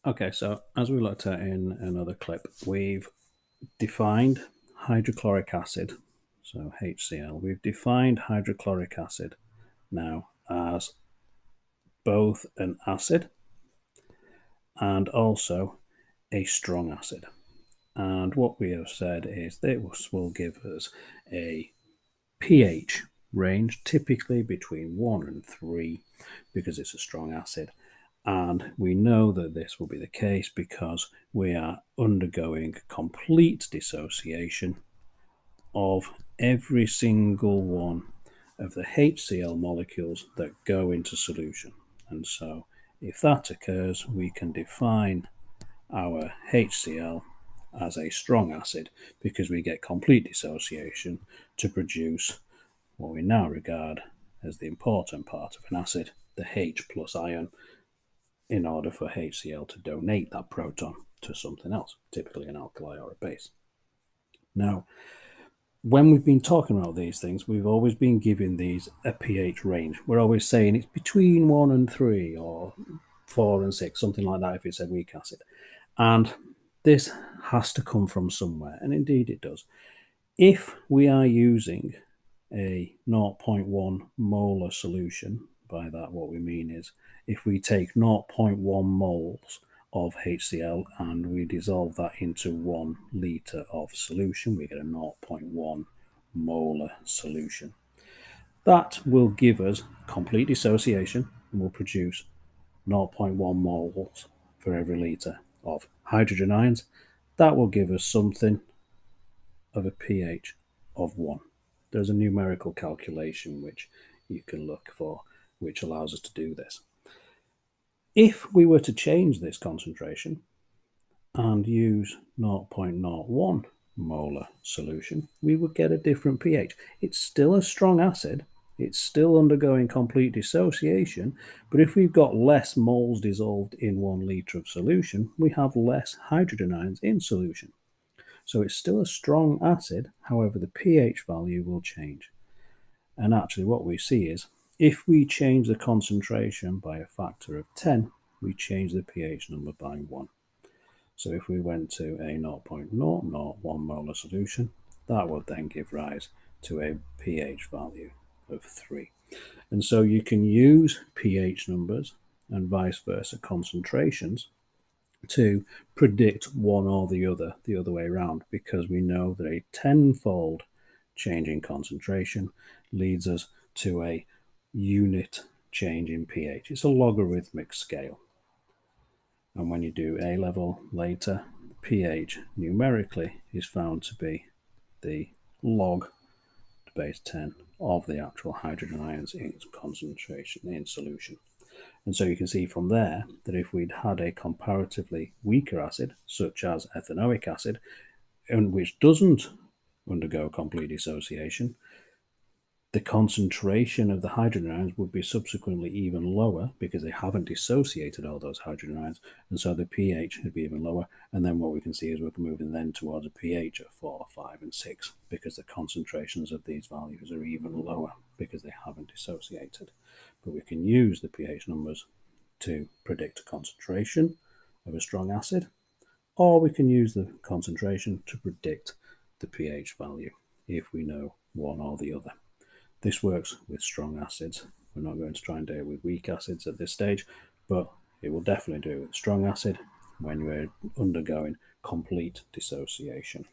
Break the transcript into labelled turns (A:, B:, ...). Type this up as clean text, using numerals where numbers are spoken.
A: Okay, so as we looked at in another clip, we've defined hydrochloric acid, so HCl. We've defined hydrochloric acid now as both an acid and also a strong acid. And what we have said is this will give us a pH range, typically between 1 and 3, because it's a strong acid. And we know that this will be the case because we are undergoing complete dissociation of every single one of the HCl molecules that go into solution. And so if that occurs, we can define our HCl as a strong acid because we get complete dissociation to produce what we now regard as the important part of an acid, the H plus ion, in order for HCl to donate that proton to something else, typically an alkali or a base. Now, when we've been talking about these things, we've always been giving these a pH range. We're always saying it's between 1 and 3 or 4 and 6, something like that if it's a weak acid. And this has to come from somewhere, and indeed it does. If we are using a 0.1 molar solution, by that what we mean is if we take 0.1 moles of HCl and we dissolve that into 1 litre of solution, we get a 0.1 molar solution. That will give us complete dissociation and will produce 0.1 moles for every litre of hydrogen ions. That will give us something of a pH of 1. There's a numerical calculation which you can look for, which allows us to do this. If we were to change this concentration and use 0.01 molar solution, we would get a different pH. It's still a strong acid, it's still undergoing complete dissociation, but if we've got less moles dissolved in 1 litre of solution, we have less hydrogen ions in solution. So it's still a strong acid, however, the pH value will change. And actually, what we see is if we change the concentration by a factor of 10, we change the pH number by 1. So if we went to a 0.001 molar solution, that would then give rise to a pH value of 3. And so you can use pH numbers and vice versa concentrations to predict one or the other way around, because we know that a tenfold change in concentration leads us to a unit change in pH. It's a logarithmic scale. And when you do A level later, pH numerically is found to be the log to base 10 of the actual hydrogen ions in concentration in solution. And so you can see from there that if we'd had a comparatively weaker acid, such as ethanoic acid, and which doesn't undergo complete dissociation, the concentration of the hydrogen ions would be subsequently even lower because they haven't dissociated all those hydrogen ions, and so the pH would be even lower. And then what we can see is we're moving then towards a pH of 4, 5, and 6 because the concentrations of these values are even lower because they haven't dissociated. But we can use the pH numbers to predict a concentration of a strong acid, or we can use the concentration to predict the pH value if we know one or the other. This works with strong acids. We're not going to try and do it with weak acids at this stage, but it will definitely do it with strong acid when we're undergoing complete dissociation.